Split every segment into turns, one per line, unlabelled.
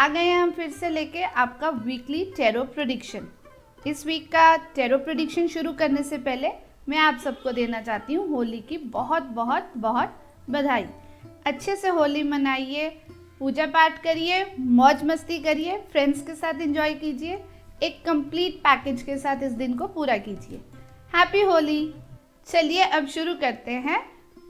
आ गए हैं हम फिर से लेके आपका वीकली टैरो प्रेडिक्शन। इस वीक का टैरो प्रेडिक्शन शुरू करने से पहले मैं आप सबको देना चाहती हूँ होली की बहुत बहुत बहुत बधाई। अच्छे से होली मनाइए, पूजा पाठ करिए, मौज मस्ती करिए, फ्रेंड्स के साथ एंजॉय कीजिए, एक कंप्लीट पैकेज के साथ इस दिन को पूरा कीजिए। हैप्पी होली। चलिए अब शुरू करते हैं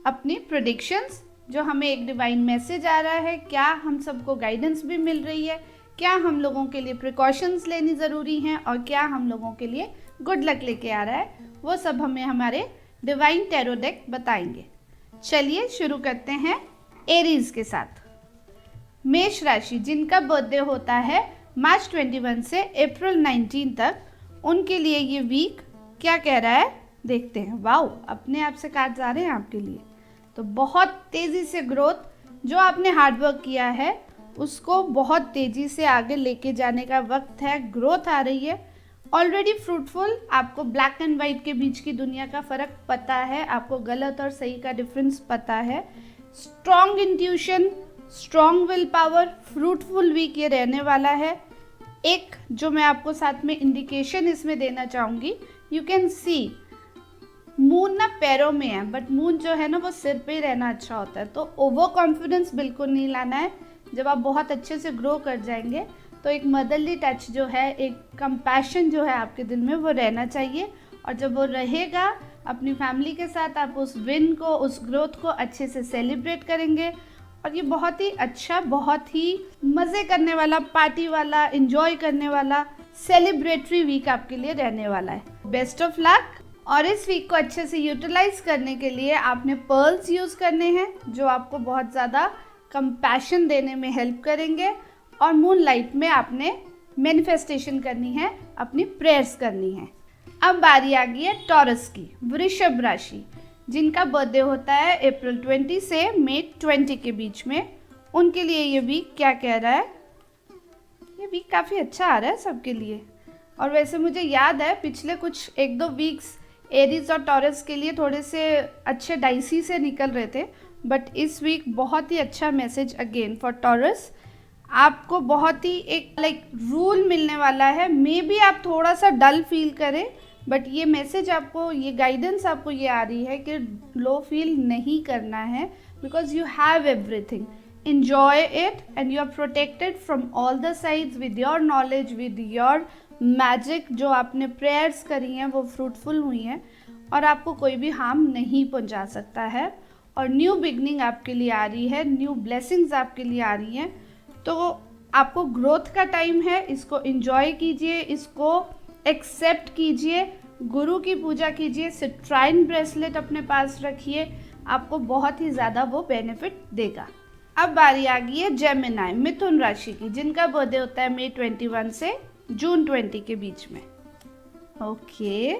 अपनी प्रेडिक्शंस। जो हमें एक डिवाइन मैसेज आ रहा है, क्या हम सबको गाइडेंस भी मिल रही है, क्या हम लोगों के लिए प्रिकॉशंस लेनी ज़रूरी हैं और क्या हम लोगों के लिए गुड लक लेके आ रहा है, वो सब हमें हमारे डिवाइन टैरो डेक बताएंगे। चलिए शुरू करते हैं एरीज के साथ। मेष राशि, जिनका बर्थडे होता है मार्च 21 से अप्रैल 19 तक, उनके लिए ये वीक क्या कह रहा है देखते हैं। वाओ, अपने आप से कार्ड्स आ रहे हैं आपके लिए। तो बहुत तेज़ी से ग्रोथ, जो आपने हार्डवर्क किया है उसको बहुत तेज़ी से आगे लेके जाने का वक्त है। ग्रोथ आ रही है, ऑलरेडी फ्रूटफुल। आपको ब्लैक एंड वाइट के बीच की दुनिया का फ़र्क पता है, आपको गलत और सही का डिफरेंस पता है। Strong intuition, strong will power, fruitful week ये रहने वाला है। एक जो मैं आपको साथ में इंडिकेशन इसमें देना चाहूँगी, यू कैन सी मून ना पैरों में है, बट मून जो है ना वो सिर पे ही रहना अच्छा होता है। तो ओवर कॉन्फिडेंस बिल्कुल नहीं लाना है। जब आप बहुत अच्छे से ग्रो कर जाएंगे तो एक मदरली टच जो है, एक कंपैशन जो है आपके दिल में, वो रहना चाहिए। और जब वो रहेगा, अपनी फैमिली के साथ आप उस विन को, उस ग्रोथ को अच्छे से सेलिब्रेट करेंगे। और ये बहुत ही अच्छा, बहुत ही मज़े करने वाला, पार्टी वाला, इंजॉय करने वाला, सेलिब्रेटरी वीक आपके लिए रहने वाला है। Best of luck. और इस वीक को अच्छे से यूटिलाइज करने के लिए आपने पर्ल्स यूज़ करने हैं, जो आपको बहुत ज़्यादा कंपैशन देने में हेल्प करेंगे। और मून लाइट में आपने मैनिफेस्टेशन करनी है, अपनी प्रेयर्स करनी है। अब बारी आ गई है टॉरस की। वृषभ राशि, जिनका बर्थडे होता है अप्रैल 20 से मई 20 के बीच में, उनके लिए ये वीक क्या कह रहा है। ये वीक काफ़ी अच्छा आ रहा है सबके लिए। और वैसे मुझे याद है पिछले कुछ 1-2 वीक्स एरीज और टॉरस के लिए थोड़े से अच्छे डाइसी से निकल रहे थे, बट इस वीक बहुत ही अच्छा मैसेज अगेन फॉर टॉरस। आपको बहुत ही एक रूल मिलने वाला है। मे बी आप थोड़ा सा डल फील करें, बट ये मैसेज आपको, ये गाइडेंस आपको ये आ रही है कि लो फील नहीं करना है, because you have everything. enjoy it and you are protected from all the sides with your knowledge, with your magic। जो आपने प्रेयर्स करी हैं वो फ्रूटफुल हुई हैं और आपको कोई भी हार्म नहीं पहुंचा सकता है। और न्यू बिगनिंग आपके लिए आ रही है, न्यू ब्लेसिंग्स आपके लिए आ रही हैं। तो आपको ग्रोथ का टाइम है, इसको एंजॉय कीजिए, इसको एक्सेप्ट कीजिए, गुरु की पूजा कीजिए, सिट्राइन ब्रेसलेट अपने पास रखिए, आपको बहुत ही ज़्यादा वो बेनिफिट देगा। अब बारी आ गई है जेमिनाई, मिथुन राशि की, जिनका बर्थडे होता है मई 21 से जून 20 के बीच में। ओके,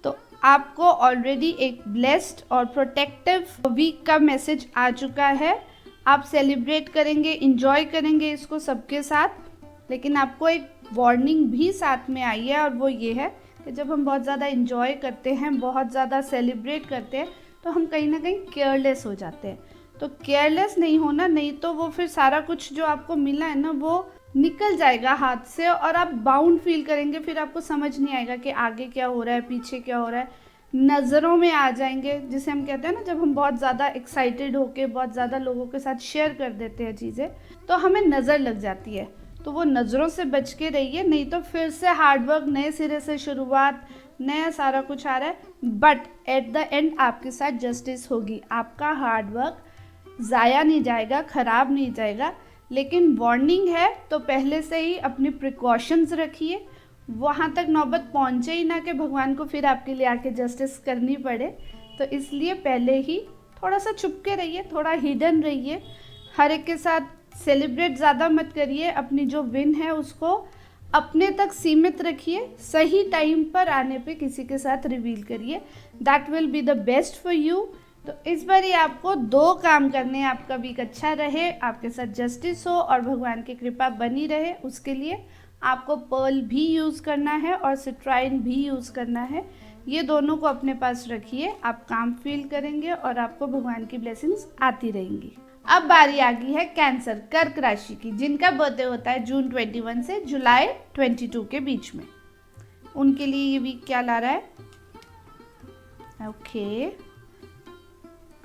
तो आपको ऑलरेडी एक ब्लेस्ड और प्रोटेक्टिव वीक का मैसेज आ चुका है। आप सेलिब्रेट करेंगे, इंजॉय करेंगे इसको सबके साथ। लेकिन आपको एक वार्निंग भी साथ में आई है, और वो ये है कि जब हम बहुत ज़्यादा इंजॉय करते हैं, बहुत ज़्यादा सेलिब्रेट करते हैं, तो हम कहीं ना कहीं केयरलेस हो जाते हैं। तो केयरलेस नहीं होना, नहीं तो वो फिर सारा कुछ जो आपको मिला है ना वो निकल जाएगा हाथ से और आप बाउंड फील करेंगे। फिर आपको समझ नहीं आएगा कि आगे क्या हो रहा है, पीछे क्या हो रहा है। नज़रों में आ जाएंगे, जिसे हम कहते हैं ना, जब हम बहुत ज़्यादा एक्साइटेड होके बहुत ज़्यादा लोगों के साथ शेयर कर देते हैं चीज़ें, तो हमें नज़र लग जाती है। तो वो नज़रों से बच के रहिए, नहीं तो फिर से हार्डवर्क, नए सिरे से शुरुआत, नया सारा कुछ आ रहा है। बट एट द एंड आपके साथ जस्टिस होगी। आपका हार्डवर्क ज़ाया नहीं जाएगा, ख़राब नहीं जाएगा। लेकिन वार्निंग है, तो पहले से ही अपनी प्रिकॉशंस रखिए, वहाँ तक नौबत पहुँचे ही ना कि भगवान को फिर आपके लिए आके जस्टिस करनी पड़े। तो इसलिए पहले ही थोड़ा सा छुप के रहिए, थोड़ा हिडन रहिए, हर एक के साथ सेलिब्रेट ज़्यादा मत करिए। अपनी जो विन है उसको अपने तक सीमित रखिए, सही टाइम पर आने पे किसी के साथ रिवील करिए। That will be the best for you. तो इस बार ही आपको 2 काम करने हैं। आपका वीक अच्छा रहे, आपके साथ जस्टिस हो और भगवान की कृपा बनी रहे। उसके लिए आपको पर्ल भी यूज़ करना है और सिट्राइन भी यूज़ करना है। ये दोनों को अपने पास रखिए, आप काम फील करेंगे और आपको भगवान की ब्लेसिंग्स आती रहेंगी। अब बारी आ गई है कैंसर, कर्क राशि की, जिनका बर्थडे होता है जून 21 से जुलाई 22 के बीच में। उनके लिए ये वीक क्या ला रहा है? Okay,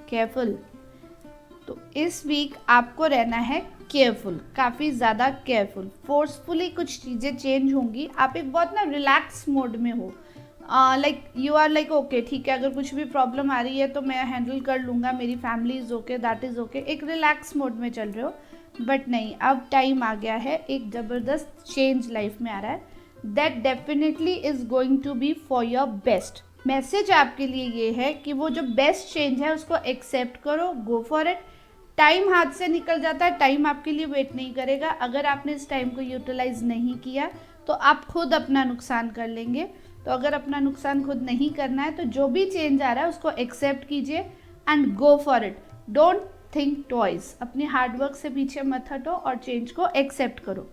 careful. तो इस वीक आपको रहना है केयरफुल, काफ़ी ज़्यादा केयरफुल। फोर्सफुली कुछ चीज़ें चेंज होंगी, आप एक बहुत ना रिलैक्स मोड में हो, like you are like okay ठीक है, अगर कुछ भी प्रॉब्लम आ रही है तो मैं हैंडल कर लूँगा, मेरी family is okay, that is okay, एक रिलैक्स मोड में चल रहे हो। बट नहीं, अब टाइम आ गया है, एक ज़बरदस्त चेंज लाइफ में आ रहा है, that definitely is going to be for your best. Message आपके लिए ये है कि वो जो बेस्ट चेंज है उसको एक्सेप्ट करो, गो फॉर इट। टाइम हाथ से निकल जाता है, टाइम आपके लिए वेट नहीं करेगा। अगर आपने इस टाइम को यूटिलाइज नहीं किया तो आप खुद अपना नुकसान कर लेंगे। तो अगर अपना नुकसान खुद नहीं करना है तो जो भी चेंज आ रहा है उसको एक्सेप्ट कीजिए and go for it. Don't think twice, अपनी हार्डवर्क से पीछे मत हटो और चेंज को एक्सेप्ट करो।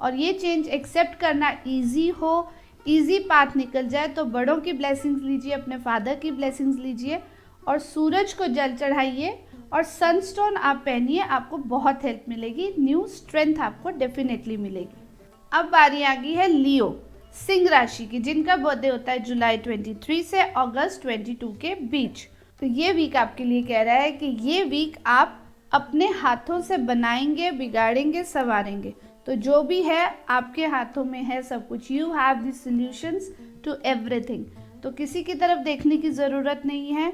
और ये चेंज एक्सेप्ट करना ईजी हो, ईजी पाथ निकल जाए तो बड़ों की ब्लेसिंग्स लीजिए, अपने फादर की ब्लेसिंग्स लीजिए और सूरज को जल चढ़ाइए और सनस्टोन आप पहनिए, आपको बहुत हेल्प मिलेगी, न्यू स्ट्रेंथ आपको डेफिनेटली मिलेगी। अब बारी आ गई है लियो, सिंह राशि की, जिनका बर्थडे होता है जुलाई 23 से अगस्त 22 के बीच। तो ये वीक आपके लिए कह रहा है कि ये वीक आप अपने हाथों से बनाएंगे, बिगाड़ेंगे, संवारेंगे। तो जो भी है आपके हाथों में है सब कुछ, you have the solutions to everything. तो किसी की तरफ देखने की ज़रूरत नहीं है,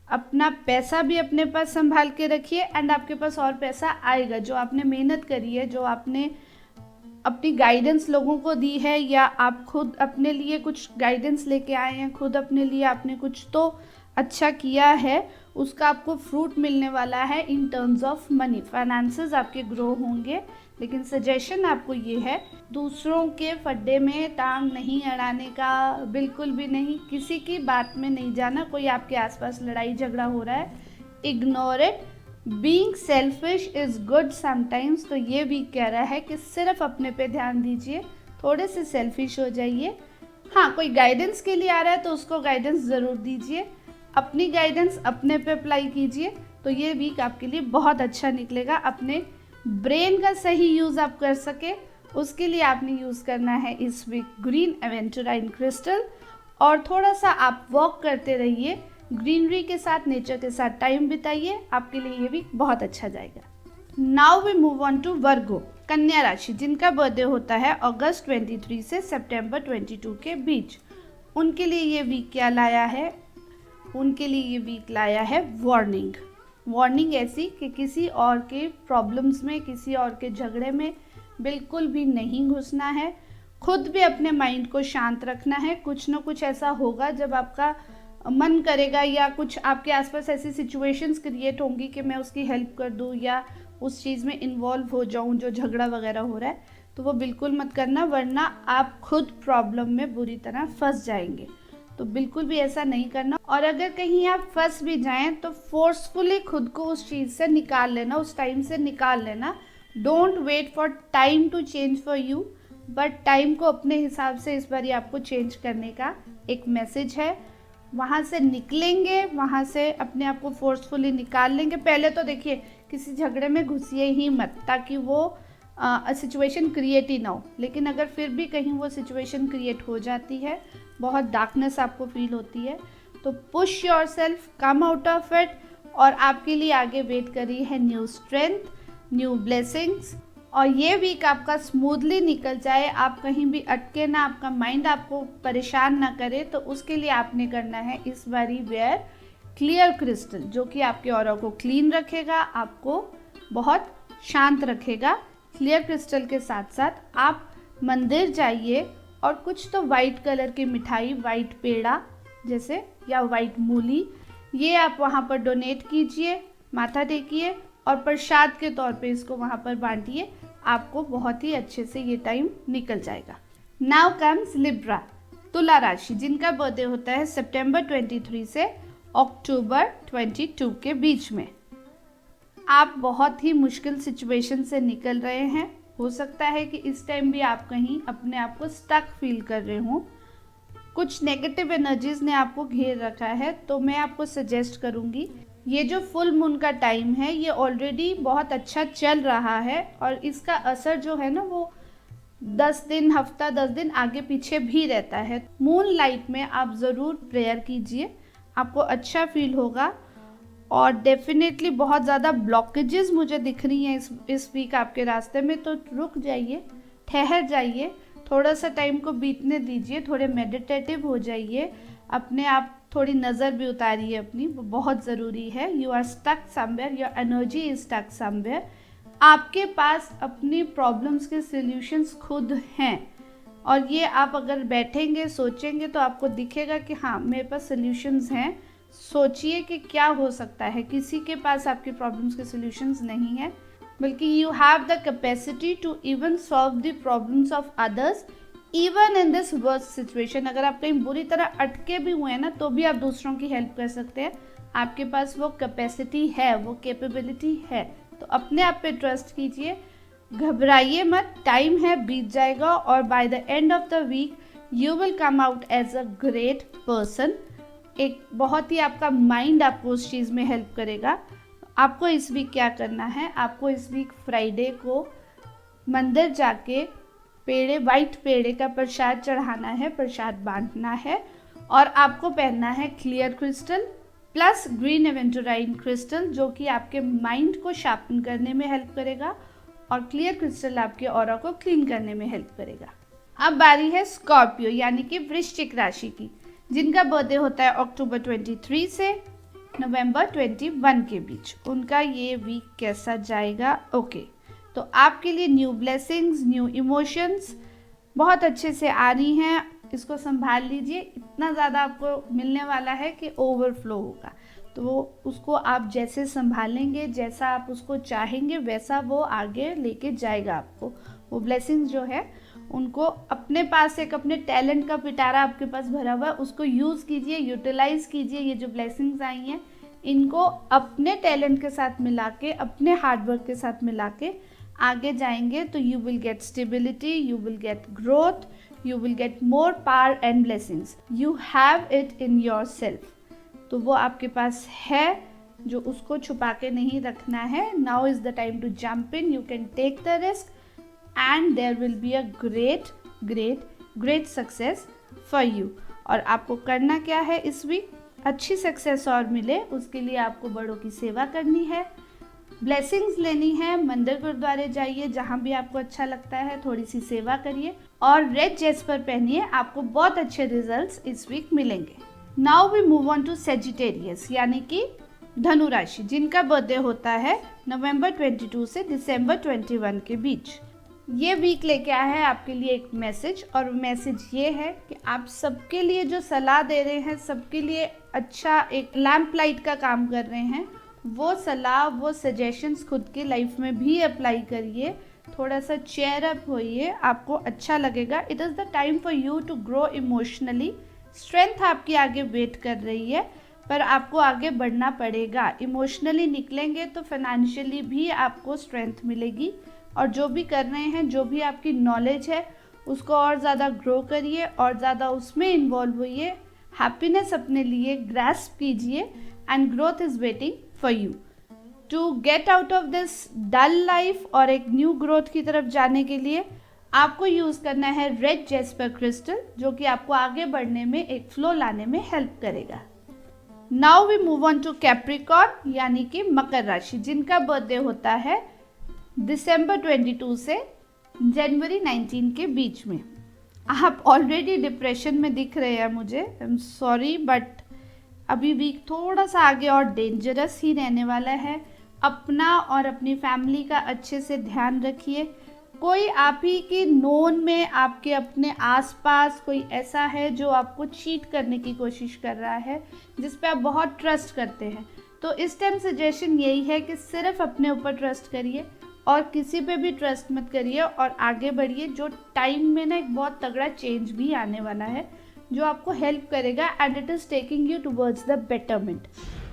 अपना पैसा भी अपने पास संभाल के रखिए एंड आपके पास और पैसा आएगा। जो आपने मेहनत करी है, जो आपने अपनी गाइडेंस लोगों को दी है, या आप खुद अपने लिए कुछ गाइडेंस लेके आए हैं, खुद अपने लिए आपने कुछ तो अच्छा किया है, उसका आपको फ्रूट मिलने वाला है in terms of money. Finances आपके ग्रो होंगे। लेकिन सजेशन आपको ये है, दूसरों के फड्डे में टांग नहीं अड़ाने का, बिल्कुल भी नहीं, किसी की बात में नहीं जाना। कोई आपके आसपास लड़ाई झगड़ा हो रहा है, ignore it. Being selfish is good sometimes. तो ये भी कह रहा है कि सिर्फ अपने पे ध्यान दीजिए, थोड़े से सेल्फिश हो जाइए। हाँ, कोई गाइडेंस के लिए आ रहा है तो उसको गाइडेंस ज़रूर दीजिए, अपनी गाइडेंस अपने पे अप्लाई कीजिए। तो ये वीक आपके लिए बहुत अच्छा निकलेगा। अपने ब्रेन का सही यूज़ आप कर सके, उसके लिए आपने यूज़ करना है इस वीक ग्रीन एवेंचुराइन क्रिस्टल। और थोड़ा सा आप वॉक करते रहिए, ग्रीनरी के साथ, नेचर के साथ टाइम बिताइए, आपके लिए ये वीक बहुत अच्छा जाएगा। Now we move on to Virgo, कन्या राशि, जिनका बर्थडे होता है अगस्त 23 से सितंबर 22 के बीच। उनके लिए ये वीक क्या लाया है? उनके लिए ये वीक लाया है वार्निंग। वार्निंग ऐसी कि किसी और के प्रॉब्लम्स में, किसी और के झगड़े में बिल्कुल भी नहीं घुसना है। खुद भी अपने माइंड को शांत रखना है। कुछ ना कुछ ऐसा होगा जब आपका मन करेगा, या कुछ आपके आसपास ऐसी सिचुएशंस क्रिएट होंगी कि मैं उसकी हेल्प कर दूं या उस चीज़ में इन्वॉल्व हो जाऊं जो झगड़ा वगैरह हो रहा है, तो वो बिल्कुल मत करना, वरना आप खुद प्रॉब्लम में बुरी तरह फंस जाएंगे। तो बिल्कुल भी ऐसा नहीं करना। और अगर कहीं आप फंस भी जाएं तो फोर्सफुली खुद को उस चीज़ से निकाल लेना, उस टाइम से निकाल लेना। Don't wait for time to change for you, but time को अपने हिसाब से इस बार आपको चेंज करने का एक मैसेज है। वहाँ से निकलेंगे, वहाँ से अपने आप को फोर्सफुली निकाल लेंगे। पहले तो देखिए, किसी झगड़े में घुसिए ही मत, ताकि वो सिचुएशन क्रिएट ही ना हो। लेकिन अगर फिर भी कहीं वो सिचुएशन क्रिएट हो जाती है, बहुत डार्कनेस आपको फील होती है, तो push yourself, come out of it. और आपके लिए आगे वेट कर रही है न्यू स्ट्रेंथ, न्यू ब्लेसिंग्स। और ये वीक आपका स्मूथली निकल जाए, आप कहीं भी अटके ना, आपका माइंड आपको परेशान ना करे, तो उसके लिए आपने करना है इस बारी वेयर क्लियर क्रिस्टल, जो कि आपके ऑरा को क्लीन रखेगा, आपको बहुत शांत रखेगा। क्लियर क्रिस्टल के साथ साथ आप मंदिर जाइए और कुछ तो वाइट कलर की मिठाई, वाइट पेड़ा जैसे, या वाइट मूली, ये आप वहाँ पर डोनेट कीजिए, माथा टेकिए और प्रसाद के तौर पे इसको वहाँ पर बांटिए। आपको बहुत ही अच्छे से ये टाइम निकल जाएगा। नाउ कम्स लिब्रा, तुला राशि, जिनका बर्थडे होता है सितंबर 23 से अक्टूबर 22 के बीच में। आप बहुत ही मुश्किल सिचुएशन से निकल रहे हैं। हो सकता है कि इस टाइम भी आप कहीं अपने आप को स्टक फील कर रहे हो, कुछ नेगेटिव एनर्जीज ने आपको घेर रखा है। तो मैं आपको सजेस्ट करूंगी ये जो फुल मून का टाइम है ये ऑलरेडी बहुत अच्छा चल रहा है और इसका असर जो है ना वो 10 दिन, हफ्ता 10 दिन आगे पीछे भी रहता है। मून लाइट में आप ज़रूर प्रेयर कीजिए, आपको अच्छा फील होगा। और डेफिनेटली बहुत ज़्यादा ब्लॉकेजेस मुझे दिख रही हैं इस वीक आपके रास्ते में, तो रुक जाइए, ठहर जाइए, थोड़ा सा टाइम को बीतने दीजिए, थोड़े मेडिटेटिव हो जाइए, अपने आप थोड़ी नज़र भी उतारिए अपनी, वो बहुत ज़रूरी है। You are stuck somewhere, your energy is stuck somewhere. आपके पास अपनी प्रॉब्लम्स के सॉल्यूशंस खुद हैं और ये आप अगर बैठेंगे सोचेंगे तो आपको दिखेगा कि हाँ मेरे पास सॉल्यूशंस हैं। सोचिए कि क्या हो सकता है। किसी के पास आपकी प्रॉब्लम्स के सॉल्यूशंस नहीं है, बल्कि you have the capacity to even solve the problems of others even in this worst situation. अगर आप कहीं बुरी तरह अटके भी हुए हैं ना तो भी आप दूसरों की हेल्प कर सकते हैं। आपके पास वो कैपेसिटी है, वो कैपेबिलिटी है। तो अपने आप पे ट्रस्ट कीजिए, घबराइए मत, टाइम है, बीत जाएगा और by the end of the week you will come out as a great person. एक बहुत ही आपका माइंड आपको उस चीज़ में हेल्प करेगा। आपको इस वीक क्या करना है, आपको इस वीक फ्राइडे को मंदिर जाके वाइट पेड़े का प्रसाद चढ़ाना है, प्रसाद बांटना है और आपको पहनना है clear crystal plus green aventurine crystal, जो कि आपके माइंड को शार्पन करने में हेल्प करेगा और क्लियर क्रिस्टल आपके ऑरा को क्लीन करने में हेल्प करेगा। अब बारी है स्कॉर्पियो यानी कि वृश्चिक राशि की, जिनका बर्थडे होता है अक्टूबर 23 से नवंबर 21 के बीच। उनका ये वीक कैसा जाएगा? ओके, तो आपके लिए न्यू ब्लेसिंग्स, न्यू इमोशंस बहुत अच्छे से आ रही हैं। इसको संभाल लीजिए, इतना ज़्यादा आपको मिलने वाला है कि ओवरफ्लो होगा। तो उसको आप जैसे संभालेंगे, जैसा आप उसको चाहेंगे, वैसा वो आगे लेके जाएगा आपको। वो ब्लेसिंग्स जो है उनको अपने पास, एक अपने टैलेंट का पिटारा आपके पास भरा हुआ है, उसको यूज़ कीजिए, यूटिलाइज कीजिए। ये जो ब्लेसिंग्स आई हैं इनको अपने टैलेंट के साथ मिला के, अपने हार्डवर्क के साथ मिला के आगे जाएंगे तो you will get stability, you will get growth, you will get more power and blessings. You have it in your self. तो वो आपके पास है, जो उसको छुपा के नहीं रखना है। Now is the time to jump in, you can take the risk and there will be a great great great success for you. और आपको करना क्या है इस वीक? अच्छी सक्सेस और मिले उसके लिए आपको बड़ों की सेवा करनी है, ब्लेसिंग्स लेनी है, मंदिर गुरुद्वारे जाइए, जहाँ भी आपको अच्छा लगता है, थोड़ी सी सेवा करिए और रेड जेस्पर पहनिए। आपको बहुत अच्छे रिजल्ट्स इस वीक मिलेंगे। Now we move on to Sagittarius यानी कि धनु राशि, जिनका बर्थडे होता है नवंबर 22 से दिसंबर 21 के बीच। ये वीक लेके आया है आपके लिए एक मैसेज, और मैसेज ये है कि आप सबके लिए जो सलाह दे रहे हैं, सबके लिए अच्छा एक लैम्प लाइट का काम कर रहे हैं। वो सलाह, वो सजेशंस खुद की लाइफ में भी अप्लाई करिए। थोड़ा सा चेयर अप होइए, आपको अच्छा लगेगा। It is the time for you to grow emotionally. Strength आपकी आगे वेट कर रही है, पर आपको आगे बढ़ना पड़ेगा। इमोशनली निकलेंगे तो फाइनेंशियली भी आपको स्ट्रेंथ मिलेगी। और जो भी कर रहे हैं, जो भी आपकी नॉलेज है, उसको और ज़्यादा ग्रो करिए और ज़्यादा उसमें इन्वॉल्व होइए। हैप्पीनेस अपने लिए ग्रैस्प कीजिए and growth is waiting for you to get out of this dull life. और एक न्यू ग्रोथ की तरफ जाने के लिए आपको यूज़ करना है रेड जेस्पर क्रिस्टल, जो कि आपको आगे बढ़ने में, एक फ्लो लाने में हेल्प करेगा। Now we move on to Capricorn यानी कि मकर राशि, जिनका बर्थडे होता है दिसंबर 22 से जनवरी 19 के बीच में। आप ऑलरेडी डिप्रेशन में दिख रहे हैं मुझे, आई एम सॉरी, बट अभी वीक थोड़ा सा आगे और डेंजरस ही रहने वाला है। अपना और अपनी फैमिली का अच्छे से ध्यान रखिए। कोई आप ही की नोन में, आपके अपने आसपास कोई ऐसा है जो आपको चीट करने की कोशिश कर रहा है, जिस पे आप बहुत ट्रस्ट करते हैं। तो इस टाइम सजेशन यही है कि सिर्फ अपने ऊपर ट्रस्ट करिए और किसी पे भी ट्रस्ट मत करिए और आगे बढ़िए। जो टाइम में ना एक बहुत तगड़ा चेंज भी आने वाला है जो आपको हेल्प करेगा and it is taking you towards the betterment.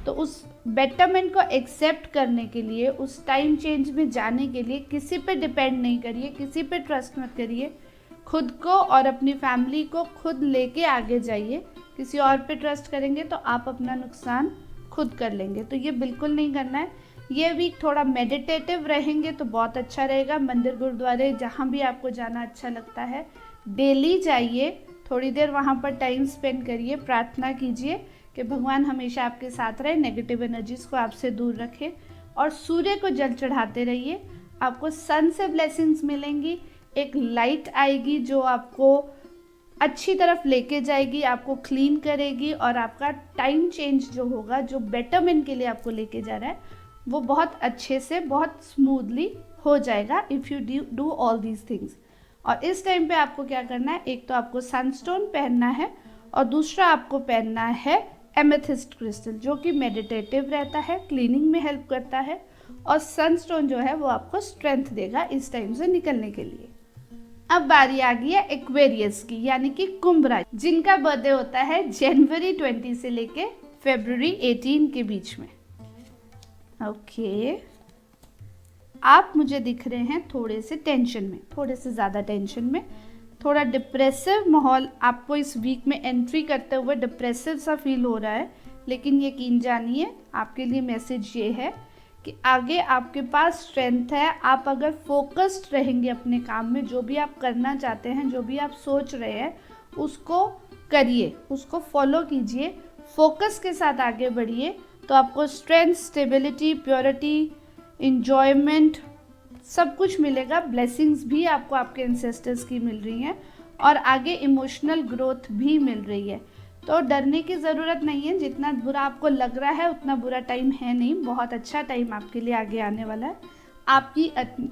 तो उस बेटरमेंट को एक्सेप्ट करने के लिए, उस टाइम चेंज में जाने के लिए किसी पे डिपेंड नहीं करिए, किसी पे ट्रस्ट मत करिए। खुद को और अपनी फैमिली को खुद लेके आगे जाइए। किसी और पे ट्रस्ट करेंगे तो आप अपना नुकसान खुद कर लेंगे, तो ये बिल्कुल नहीं करना है। ये वीक थोड़ा मेडिटेटिव रहेंगे तो बहुत अच्छा रहेगा। मंदिर गुरुद्वारे जहाँ भी आपको जाना अच्छा लगता है, डेली जाइए, थोड़ी देर वहाँ पर टाइम स्पेंड करिए, प्रार्थना कीजिए कि भगवान हमेशा आपके साथ रहे, नेगेटिव एनर्जीज को आपसे दूर रखे, और सूर्य को जल चढ़ाते रहिए। आपको सन से ब्लेसिंग्स मिलेंगी, एक लाइट आएगी जो आपको अच्छी तरफ लेके जाएगी, आपको क्लीन करेगी, और आपका टाइम चेंज जो होगा, जो बेटरमेंट के लिए आपको लेके जा रहा है, वो बहुत अच्छे से, बहुत स्मूथली हो जाएगा if you do all these things. और इस टाइम पे आपको क्या करना है, एक तो आपको सनस्टोन पहनना है और दूसरा आपको पहनना है एमेथिस्ट क्रिस्टल, जो कि मेडिटेटिव रहता है, क्लीनिंग में हेल्प करता है, और सनस्टोन जो है वो आपको स्ट्रेंथ देगा इस टाइम से निकलने के लिए। अब बारी आ गई है एक्वेरियस की, यानी कि कुंभ राशि, जिनका बर्थडे होता है जनवरी 20 से लेके फरवरी 18 के बीच में। ओके, आप मुझे दिख रहे हैं थोड़े से टेंशन में, थोड़े से ज़्यादा टेंशन में, थोड़ा डिप्रेसिव माहौल आपको इस वीक में एंट्री करते हुए डिप्रेसिव सा फील हो रहा है। लेकिन यकीन जानिए, आपके लिए मैसेज ये है कि आगे आपके पास स्ट्रेंथ है। आप अगर फोकस्ड रहेंगे अपने काम में, जो भी आप करना चाहते हैं, जो भी आप सोच रहे हैं, उसको करिए, उसको फॉलो कीजिए, फोकस के साथ आगे बढ़िए, तो आपको स्ट्रेंथ, स्टेबिलिटी, प्योरिटी, इंजॉयमेंट सब कुछ मिलेगा। ब्लेसिंग्स भी आपको आपके एंसेस्टर्स की मिल रही हैं, और आगे इमोशनल ग्रोथ भी मिल रही है। तो डरने की ज़रूरत नहीं है, जितना बुरा आपको लग रहा है उतना बुरा टाइम है नहीं, बहुत अच्छा टाइम आपके लिए आगे आने वाला है। आपकी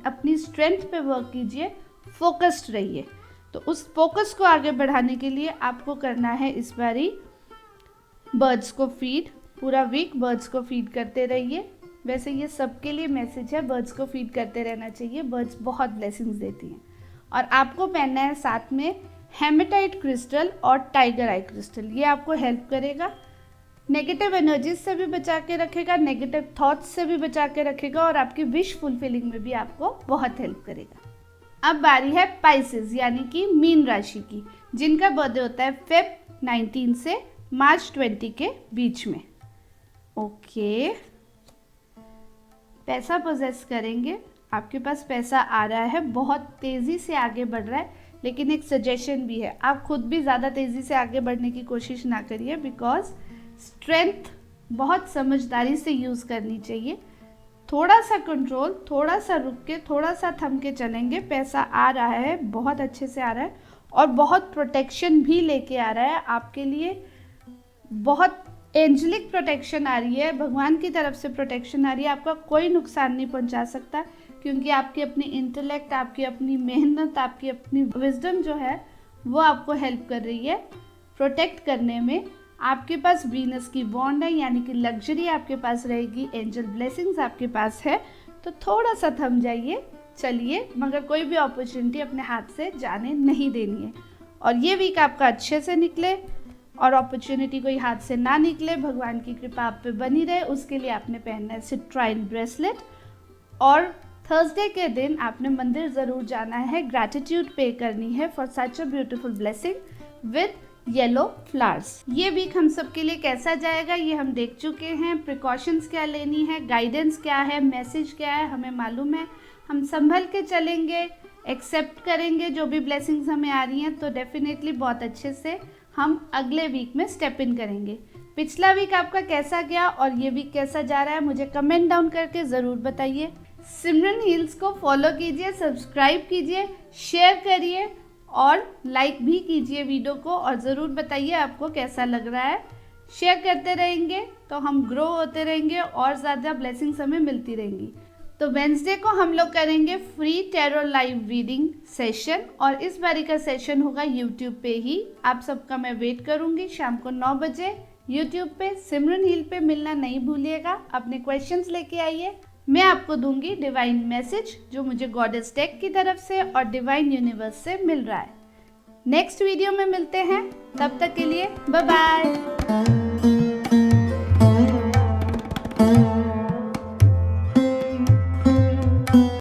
अपनी स्ट्रेंथ पे वर्क कीजिए, फोकस्ड रहिए। तो उस फोकस को आगे बढ़ाने के लिए आपको करना है इस बारी बर्ड्स को फीड, पूरा वीक बर्ड्स को फीड करते रहिए। वैसे ये सबके लिए मैसेज है, बर्ड्स को फीड करते रहना चाहिए, बर्ड्स बहुत ब्लेसिंग्स देती हैं। और आपको पहनना है साथ में हेमेटाइट क्रिस्टल और टाइगर आई क्रिस्टल, ये आपको हेल्प करेगा, नेगेटिव एनर्जीज से भी बचा के रखेगा, नेगेटिव थॉट्स से भी बचा के रखेगा, और आपकी विश फुलफिलिंग में भी आपको बहुत हेल्प करेगा। अब बारी है पाइसेस, यानी कि मीन राशि की, जिनका बर्थडे होता है फेब 19 से मार्च 20 के बीच में। ओके, पैसा पोजेस करेंगे, आपके पास पैसा आ रहा है, बहुत तेज़ी से आगे बढ़ रहा है, लेकिन एक सजेशन भी है, आप खुद भी ज़्यादा तेज़ी से आगे बढ़ने की कोशिश ना करिए, बिकॉज स्ट्रेंथ बहुत समझदारी से यूज़ करनी चाहिए। थोड़ा सा कंट्रोल, थोड़ा सा रुक के, थोड़ा सा थम के चलेंगे। पैसा आ रहा है, बहुत अच्छे से आ रहा है, और बहुत प्रोटेक्शन भी लेके आ रहा है आपके लिए। बहुत एंजलिक प्रोटेक्शन आ रही है, भगवान की तरफ से प्रोटेक्शन आ रही है। आपका कोई नुकसान नहीं पहुंचा सकता, क्योंकि आपकी अपनी इंटेलेक्ट, आपकी अपनी मेहनत, आपकी अपनी विजडम जो है वो आपको हेल्प कर रही है प्रोटेक्ट करने में। आपके पास वीनस की बॉन्ड है, यानी कि लग्जरी आपके पास रहेगी, एंजल ब्लेसिंग्स आपके पास है। तो थोड़ा सा थम जाइए, चलिए, मगर कोई भी अपॉर्चुनिटी अपने हाथ से जाने नहीं देनी है। और ये वीक आपका अच्छे से निकले, और अपॉर्चुनिटी कोई हाथ से ना निकले, भगवान की कृपा आप पे बनी रहे, उसके लिए आपने पहनना है सिट्राइन ब्रेसलेट। और थर्सडे के दिन आपने मंदिर ज़रूर जाना है, ग्रैटिट्यूड पे करनी है for such a beautiful blessing with yellow flowers. ये वीक हम सब के लिए कैसा जाएगा ये हम देख चुके हैं। प्रिकॉशंस क्या लेनी है, गाइडेंस क्या है, मैसेज क्या है, हमें मालूम है। हम संभल के चलेंगे, एक्सेप्ट करेंगे जो भी ब्लेसिंग्स हमें आ रही हैं, तो डेफिनेटली बहुत अच्छे से हम अगले वीक में स्टेप इन करेंगे। पिछला वीक आपका कैसा गया और ये वीक कैसा जा रहा है, मुझे कमेंट डाउन करके ज़रूर बताइए। सिमरन हील्स को फॉलो कीजिए, सब्सक्राइब कीजिए, शेयर करिए और लाइक भी कीजिए वीडियो को, और ज़रूर बताइए आपको कैसा लग रहा है। शेयर करते रहेंगे तो हम ग्रो होते रहेंगे और ज़्यादा ब्लेसिंग्स हमें मिलती रहेंगी। तो वेंसडे को हम लोग करेंगे free tarot live reading session, और इस बारी का सेशन होगा यूट्यूब पे ही। आप सबका मैं वेट करूंगी शाम को 9 बजे यूट्यूब पे। सिमरन हील पे मिलना नहीं भूलिएगा। अपने क्वेश्चंस लेके आइए, मैं आपको दूंगी डिवाइन मैसेज जो मुझे गॉडेस टेक की तरफ से और डिवाइन यूनिवर्स से मिल रहा है। नेक्स्ट वीडियो में मिलते हैं, तब तक के लिए बाय बाय।